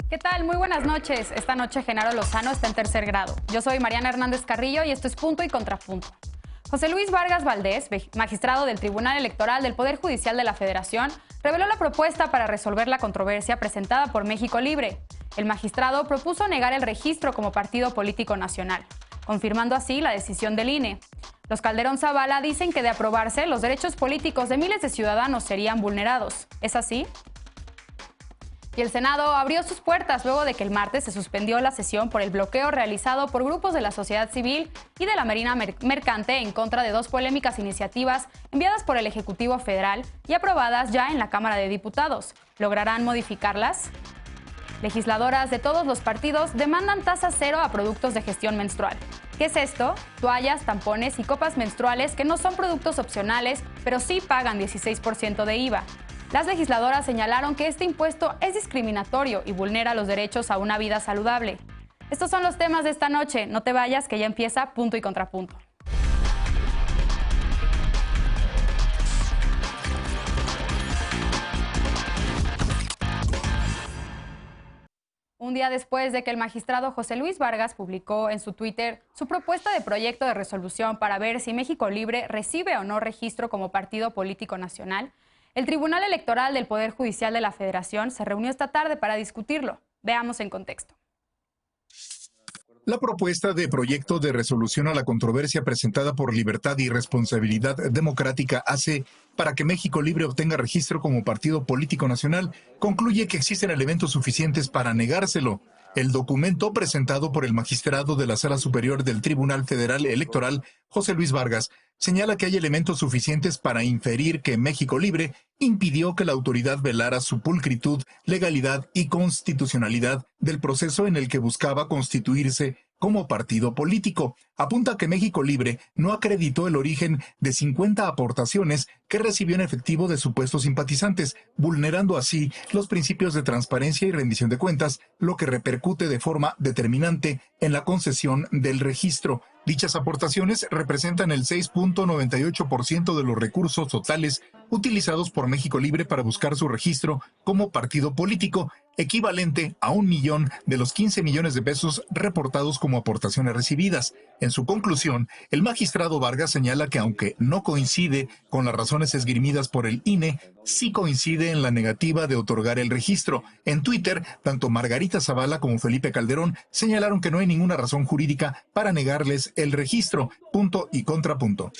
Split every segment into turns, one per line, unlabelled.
¿Qué tal? Muy buenas noches. Esta noche Genaro Lozano está en tercer grado. Yo soy Mariana Hernández Carrillo y esto es Punto y Contrapunto. José Luis Vargas Valdés, magistrado del Tribunal Electoral del Poder Judicial de la Federación, reveló la propuesta para resolver la controversia presentada por México Libre. El magistrado propuso negar el registro como partido político nacional, confirmando así la decisión del INE. Los Calderón Zavala dicen que de aprobarse, los derechos políticos de miles de ciudadanos serían vulnerados. ¿Es así? Y el Senado abrió sus puertas luego de que el martes se suspendió la sesión por el bloqueo realizado por grupos de la sociedad civil y de la Marina Mercante en contra de dos polémicas iniciativas enviadas por el Ejecutivo Federal y aprobadas ya en la Cámara de Diputados. ¿Lograrán modificarlas? Legisladoras de todos los partidos demandan tasa cero a productos de gestión menstrual. ¿Qué es esto? Toallas, tampones y copas menstruales que no son productos opcionales, pero sí pagan 16% de IVA. Las legisladoras señalaron que este impuesto es discriminatorio y vulnera los derechos a una vida saludable. Estos son los temas de esta noche. No te vayas, que ya empieza Punto y Contrapunto. Un día después de que el magistrado José Luis Vargas publicó en su Twitter su propuesta de proyecto de resolución para ver si México Libre recibe o no registro como partido político nacional, el Tribunal Electoral del Poder Judicial de la Federación se reunió esta tarde para discutirlo. Veamos en contexto.
La propuesta de proyecto de resolución a la controversia presentada por Libertad y Responsabilidad Democrática AC para que México Libre obtenga registro como partido político nacional concluye que existen elementos suficientes para negárselo. El documento presentado por el magistrado de la Sala Superior del Tribunal Federal Electoral, José Luis Vargas, señala que hay elementos suficientes para inferir que México Libre impidió que la autoridad velara su pulcritud, legalidad y constitucionalidad del proceso en el que buscaba constituirse como partido político. Apunta que México Libre no acreditó el origen de 50 aportaciones que recibió en efectivo de supuestos simpatizantes, vulnerando así los principios de transparencia y rendición de cuentas, lo que repercute de forma determinante en la concesión del registro. Dichas aportaciones representan el 6.98% de los recursos totales utilizados por México Libre para buscar su registro como partido político, equivalente a 1 millón de los 15 millones de pesos reportados como aportaciones recibidas. En su conclusión, el magistrado Vargas señala que aunque no coincide con las razones esgrimidas por el INE, sí coincide en la negativa de otorgar el registro. En Twitter, tanto Margarita Zavala como Felipe Calderón señalaron que no hay ninguna razón jurídica para negarles el registro. Punto y contrapunto.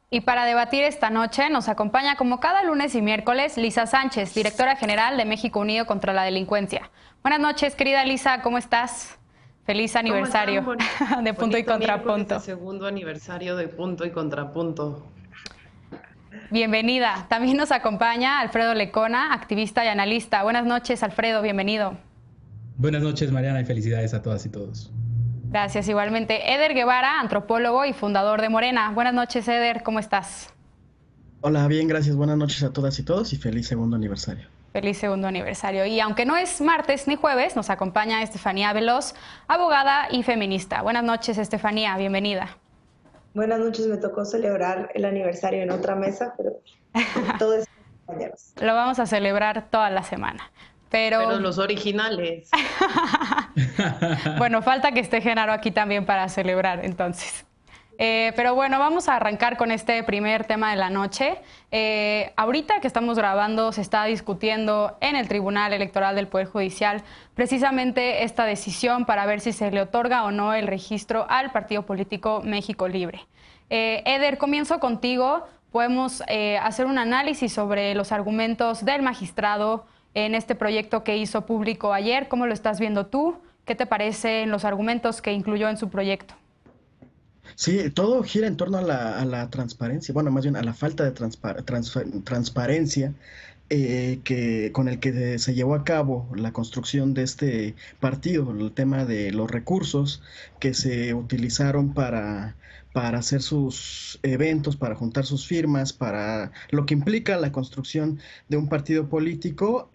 Y para debatir esta noche nos acompaña como cada lunes y miércoles Lisa Sánchez, directora general de México Unido contra la Delincuencia. Buenas noches, querida Lisa, ¿cómo estás? Feliz aniversario de Punto y Contrapunto.
Segundo aniversario de Punto y Contrapunto.
Bienvenida. También nos acompaña Alfredo Lecona, activista y analista. Buenas noches, Alfredo, bienvenido.
Buenas noches, Mariana, y felicidades a todas y todos.
Gracias, igualmente. Eder Guevara, antropólogo y fundador de Morena. Buenas noches, Eder, ¿cómo estás?
Hola, bien, gracias. Buenas noches a todas y todos y feliz segundo aniversario.
Feliz segundo aniversario. Y aunque no es martes ni jueves, nos acompaña Estefanía Veloz, abogada y feminista. Buenas noches, Estefanía, bienvenida.
Buenas noches, me tocó celebrar el aniversario en otra mesa, pero todo es compañeros.
Lo vamos a celebrar toda la semana. Pero
los originales.
Bueno, falta que esté Genaro aquí también para celebrar, entonces. Pero bueno, vamos a arrancar con este primer tema de la noche. Ahorita que estamos grabando se está discutiendo en el Tribunal Electoral del Poder Judicial precisamente esta decisión para ver si se le otorga o no el registro al partido político México Libre. Eder, comienzo contigo. Podemos hacer un análisis sobre los argumentos del magistrado en este proyecto que hizo público ayer. ¿Cómo lo estás viendo tú? ¿Qué te parecen los argumentos que incluyó en su proyecto?
Sí, todo gira en torno a la transparencia, bueno, más bien a la falta de transparencia con el que se llevó a cabo la construcción de este partido, el tema de los recursos que se utilizaron para hacer sus eventos, para juntar sus firmas, para lo que implica la construcción de un partido político.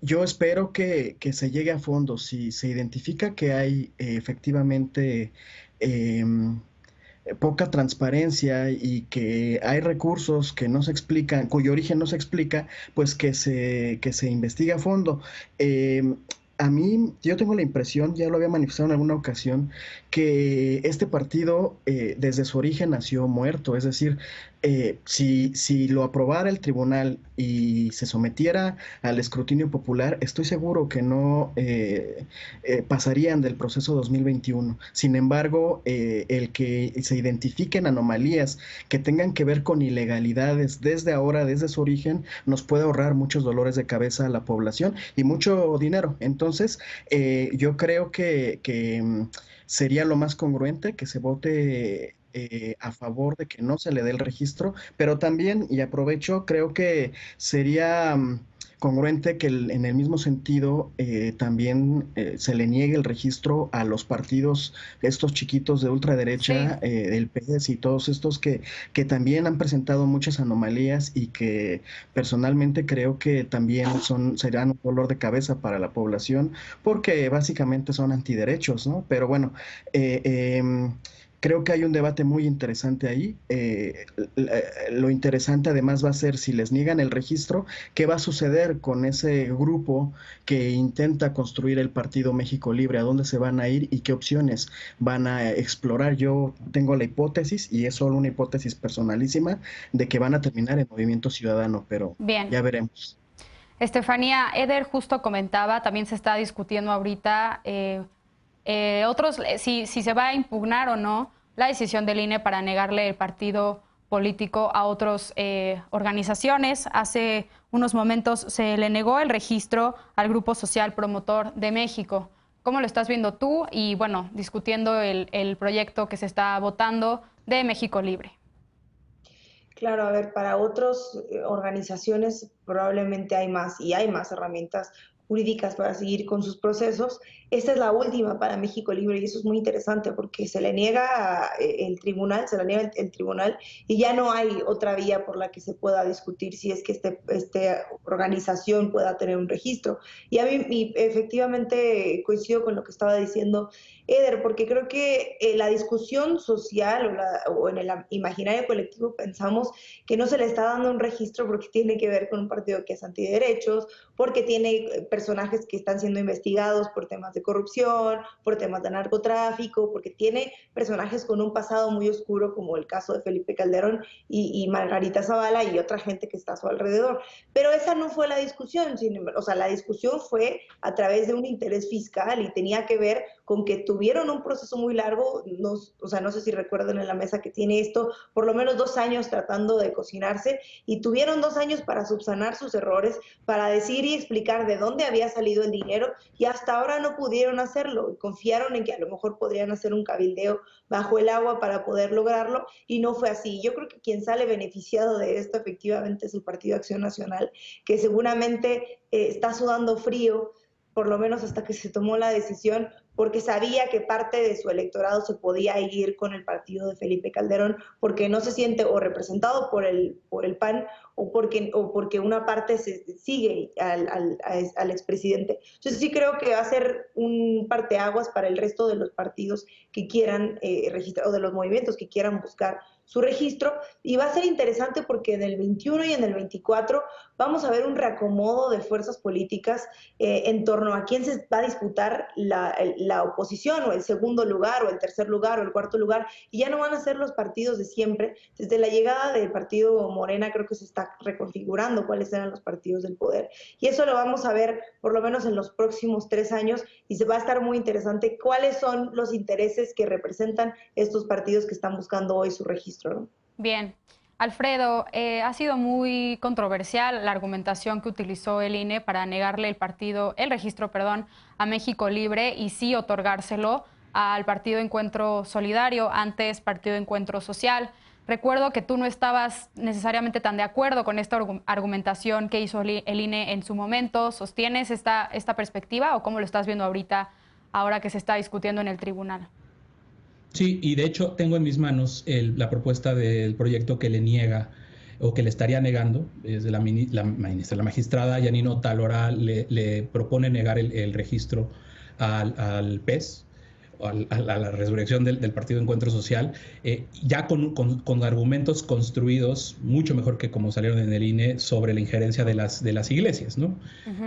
Yo espero que se llegue a fondo. Si se identifica que hay efectivamente poca transparencia y que hay recursos que no se explican, cuyo origen no se explica, pues que se investigue a fondo. A mí, yo tengo la impresión, ya lo había manifestado en alguna ocasión, que este partido desde su origen nació muerto. Es decir, si lo aprobara el tribunal y se sometiera al escrutinio popular, estoy seguro que no pasarían del proceso 2021. Sin embargo, el que se identifiquen anomalías que tengan que ver con ilegalidades desde ahora, desde su origen, nos puede ahorrar muchos dolores de cabeza a la población y mucho dinero. Entonces, yo creo que sería lo más congruente que se vote a favor de que no se le dé el registro, pero también, y aprovecho, creo que sería congruente que en el mismo sentido también se le niegue el registro a los partidos, estos chiquitos de ultraderecha,
Sí.
el PS y todos estos que también han presentado muchas anomalías y que personalmente creo que también serán un dolor de cabeza para la población porque básicamente son antiderechos, ¿no? Pero bueno, creo que hay un debate muy interesante ahí. Lo interesante además va a ser si les niegan el registro, ¿qué va a suceder con ese grupo que intenta construir el Partido México Libre? ¿A dónde se van a ir y qué opciones van a explorar? Yo tengo la hipótesis, y es solo una hipótesis personalísima, de que van a terminar en Movimiento Ciudadano, pero
Bien.
ya veremos.
Estefanía, Eder justo comentaba, también se está discutiendo ahorita si se va a impugnar o no la decisión del INE para negarle el partido político a otras organizaciones. Hace unos momentos se le negó el registro al Grupo Social Promotor de México. ¿Cómo lo estás viendo tú? Y bueno, discutiendo el proyecto que se está votando de México Libre.
Claro, a ver, para otras organizaciones probablemente hay más y hay más herramientas jurídicas para seguir con sus procesos. Esta es la última para México Libre y eso es muy interesante porque se le niega el tribunal, el tribunal y ya no hay otra vía por la que se pueda discutir si es que esta organización pueda tener un registro. Y a mí efectivamente coincido con lo que estaba diciendo Eder, porque creo que la discusión social o en el imaginario colectivo pensamos que no se le está dando un registro porque tiene que ver con un partido que es antiderechos, porque tiene personajes que están siendo investigados por temas de corrupción, por temas de narcotráfico, porque tiene personajes con un pasado muy oscuro como el caso de Felipe Calderón y Margarita Zavala y otra gente que está a su alrededor. Pero esa no fue la discusión, o sea, la discusión fue a través de un interés fiscal y tenía que ver con que tuvieron un proceso muy largo, o sea, no sé si recuerdan en la mesa que tiene esto, por lo menos 2 años tratando de cocinarse y tuvieron 2 años para subsanar sus errores, para decir y explicar de dónde había salido el dinero y hasta ahora no pudieron hacerlo. Confiaron en que a lo mejor podrían hacer un cabildeo bajo el agua para poder lograrlo y no fue así. Yo creo que quien sale beneficiado de esto efectivamente es el Partido Acción Nacional, que seguramente está sudando frío, por lo menos hasta que se tomó la decisión, porque sabía que parte de su electorado se podía ir con el partido de Felipe Calderón, porque no se siente o representado por el PAN o porque una parte sigue al expresidente. Entonces sí creo que va a ser un parteaguas para el resto de los partidos que quieran registrar, o de los movimientos que quieran buscar su registro, y va a ser interesante porque en el 21 y en el 24 vamos a ver un reacomodo de fuerzas políticas en torno a quién se va a disputar la oposición, o el segundo lugar, o el tercer lugar, o el cuarto lugar, y ya no van a ser los partidos de siempre. Desde la llegada del partido Morena creo que se está reconfigurando cuáles eran los partidos del poder, y eso lo vamos a ver por lo menos en los próximos 3 años, y se va a estar muy interesante cuáles son los intereses que representan estos partidos que están buscando hoy su registro.
Bien. Alfredo, ha sido muy controversial la argumentación que utilizó el INE para negarle el registro, a México Libre y sí otorgárselo al Partido Encuentro Solidario, antes Partido Encuentro Social. Recuerdo que tú no estabas necesariamente tan de acuerdo con esta argumentación que hizo el INE en su momento. ¿Sostienes esta perspectiva o cómo lo estás viendo ahora que se está discutiendo en el tribunal?
Sí, y de hecho tengo en mis manos la propuesta del proyecto que le niega o que le estaría negando. Es de la magistrada Yanino Talora le propone negar el registro al PES a la resurrección del Partido Encuentro Social, ya con argumentos construidos mucho mejor que como salieron en el INE sobre la injerencia de las iglesias, ¿no?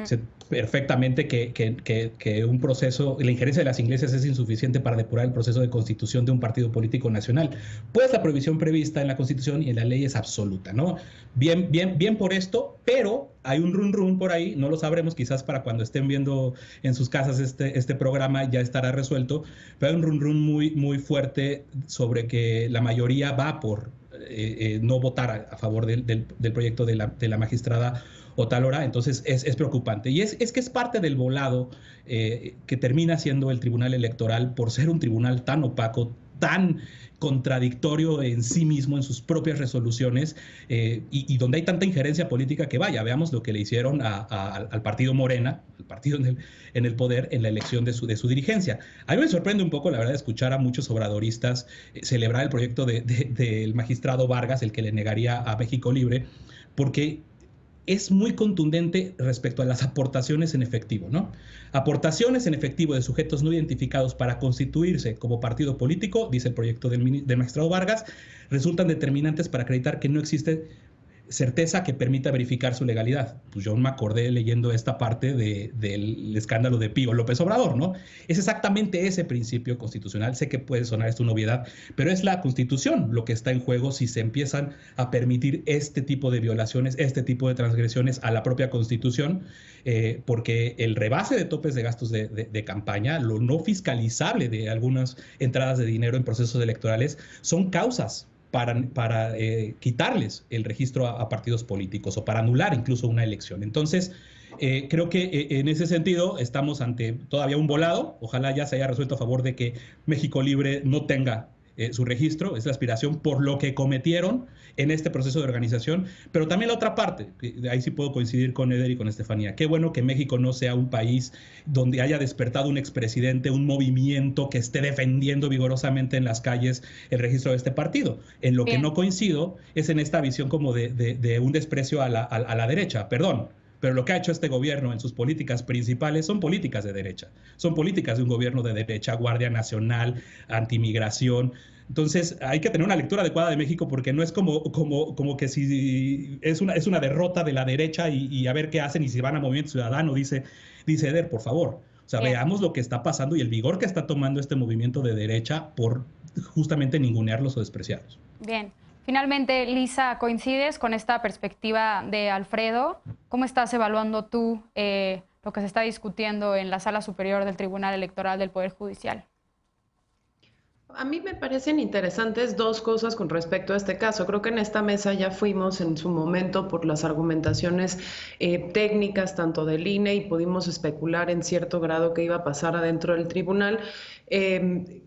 Sé perfectamente que un proceso, la injerencia de las iglesias es insuficiente para depurar el proceso de constitución de un partido político nacional, pues la prohibición prevista en la Constitución y en la ley es absoluta, ¿no? Bien por esto, pero hay un run por ahí, no lo sabremos, quizás para cuando estén viendo en sus casas este programa ya estará resuelto, pero hay un run muy fuerte sobre que la mayoría va por no votar a favor del proyecto de la magistrada Otalora. Entonces es preocupante. Y es que es parte del volado que termina siendo el Tribunal Electoral por ser un tribunal tan opaco, tan contradictorio en sí mismo, en sus propias resoluciones, y donde hay tanta injerencia política que vaya, veamos lo que le hicieron al partido Morena, al partido en el poder, en la elección de su dirigencia. A mí me sorprende un poco, la verdad, escuchar a muchos obradoristas celebrar el proyecto del magistrado Vargas, el que le negaría a México Libre, porque es muy contundente respecto a las aportaciones en efectivo, ¿no? Aportaciones en efectivo de sujetos no identificados para constituirse como partido político, dice el proyecto del magistrado Vargas, resultan determinantes para acreditar que no existe certeza que permita verificar su legalidad. Pues yo me acordé leyendo esta parte del escándalo de Pío López Obrador, ¿no? Es exactamente ese principio constitucional. Sé que puede sonar esto una obviedad, pero es la Constitución lo que está en juego si se empiezan a permitir este tipo de violaciones, este tipo de transgresiones a la propia Constitución, porque el rebase de topes de gastos de campaña, lo no fiscalizable de algunas entradas de dinero en procesos electorales, son causas para quitarles el registro a partidos políticos o para anular incluso una elección. Entonces, creo que en ese sentido estamos ante todavía un volado. Ojalá ya se haya resuelto a favor de que México Libre no tenga su registro. Es la aspiración por lo que cometieron en este proceso de organización, pero también la otra parte, ahí sí puedo coincidir con Eder y con Estefanía. Qué bueno que México no sea un país donde haya despertado un expresidente, un movimiento que esté defendiendo vigorosamente en las calles el registro de este partido. En lo que no coincido es en esta visión como de un desprecio a la derecha, perdón. Pero lo que ha hecho este gobierno en sus políticas principales son políticas de derecha. Son políticas de un gobierno de derecha, Guardia Nacional, antimigración. Entonces hay que tener una lectura adecuada de México porque no es como que si es una derrota de la derecha y a ver qué hacen y si van a Movimiento Ciudadano, dice Eder, por favor. O sea, veamos lo que está pasando y el vigor que está tomando este movimiento de derecha por justamente ningunearlos o despreciarlos.
Bien. Finalmente, Lisa, ¿coincides con esta perspectiva de Alfredo? ¿Cómo estás evaluando tú lo que se está discutiendo en la Sala Superior del Tribunal Electoral del Poder Judicial?
A mí me parecen interesantes dos cosas con respecto a este caso. Creo que en esta mesa ya fuimos en su momento por las argumentaciones técnicas tanto del INE y pudimos especular en cierto grado qué iba a pasar adentro del tribunal.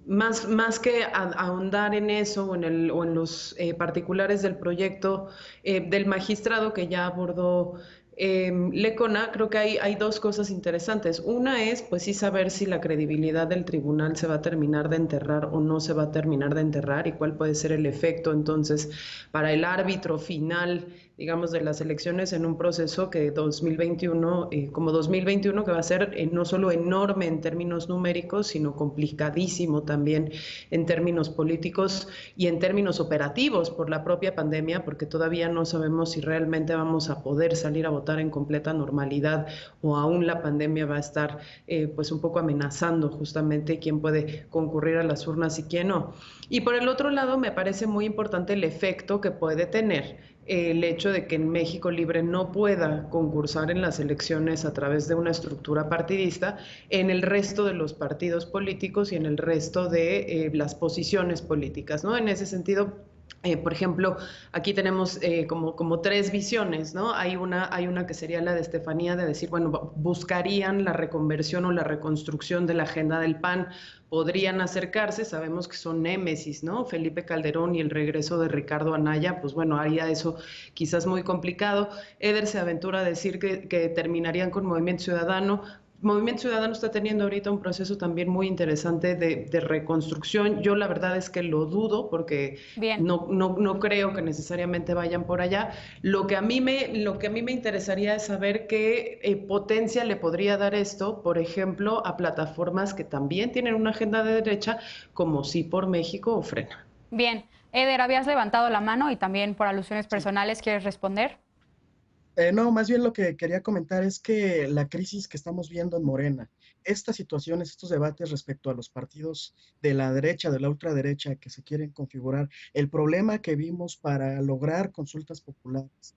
Más que ahondar en eso o en los particulares del proyecto del magistrado que ya abordó Lecona, creo que hay dos cosas interesantes. Una es, pues sí, saber si la credibilidad del tribunal se va a terminar de enterrar o no se va a terminar de enterrar y cuál puede ser el efecto entonces para el árbitro final, digamos, de las elecciones en un proceso que 2021, como 2021, que va a ser no solo enorme en términos numéricos, sino complicadísimo también en términos políticos y en términos operativos por la propia pandemia, porque todavía no sabemos si realmente vamos a poder salir a votar en completa normalidad o aún la pandemia va a estar pues un poco amenazando justamente quién puede concurrir a las urnas y quién no. Y por el otro lado, me parece muy importante el efecto que puede tener el hecho de que en México Libre no pueda concursar en las elecciones a través de una estructura partidista en el resto de los partidos políticos y en el resto de las posiciones políticas, ¿no? En ese sentido, por ejemplo, aquí tenemos como tres visiones, ¿no? Hay una que sería la de Estefanía, de decir, bueno, buscarían la reconversión o la reconstrucción de la agenda del PAN, podrían acercarse, sabemos que son némesis, ¿no? Felipe Calderón y el regreso de Ricardo Anaya, pues bueno, haría eso quizás muy complicado. Eder se aventura a decir que terminarían con Movimiento Ciudadano, Movimiento Ciudadano está teniendo ahorita un proceso también muy interesante de reconstrucción. Yo la verdad es que lo dudo porque no creo que necesariamente vayan por allá. Lo que a mí me interesaría es saber qué potencia le podría dar esto, por ejemplo, a plataformas que también tienen una agenda de derecha, como Sí por México o Frena.
Bien. Eder, habías levantado la mano y también por alusiones personales, ¿quieres responder?
No, más bien lo que quería comentar es que la crisis que estamos viendo en Morena, estas situaciones, estos debates respecto a los partidos de la derecha, de la ultraderecha que se quieren configurar, el problema que vimos para lograr consultas populares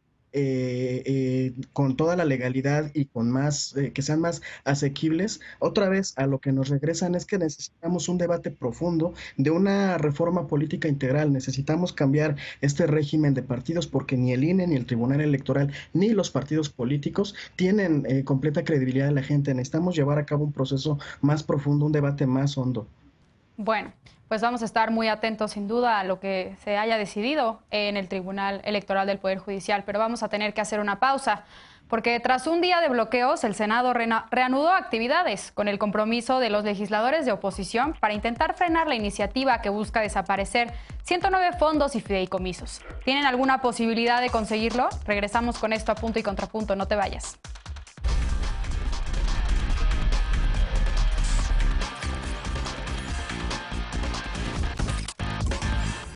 con toda la legalidad y con más, que sean más asequibles, otra vez a lo que nos regresan es que necesitamos un debate profundo de una reforma política integral, necesitamos cambiar este régimen de partidos porque ni el INE, ni el Tribunal Electoral, ni los partidos políticos tienen completa credibilidad de la gente, necesitamos llevar a cabo un proceso más profundo, un debate más hondo.
Bueno, pues vamos a estar muy atentos sin duda a lo que se haya decidido en el Tribunal Electoral del Poder Judicial, pero vamos a tener que hacer una pausa, porque tras un día de bloqueos, el Senado reanudó actividades con el compromiso de los legisladores de oposición para intentar frenar la iniciativa que busca desaparecer 109 fondos y fideicomisos. ¿Tienen alguna posibilidad de conseguirlo? Regresamos con esto a Punto y Contrapunto, no te vayas.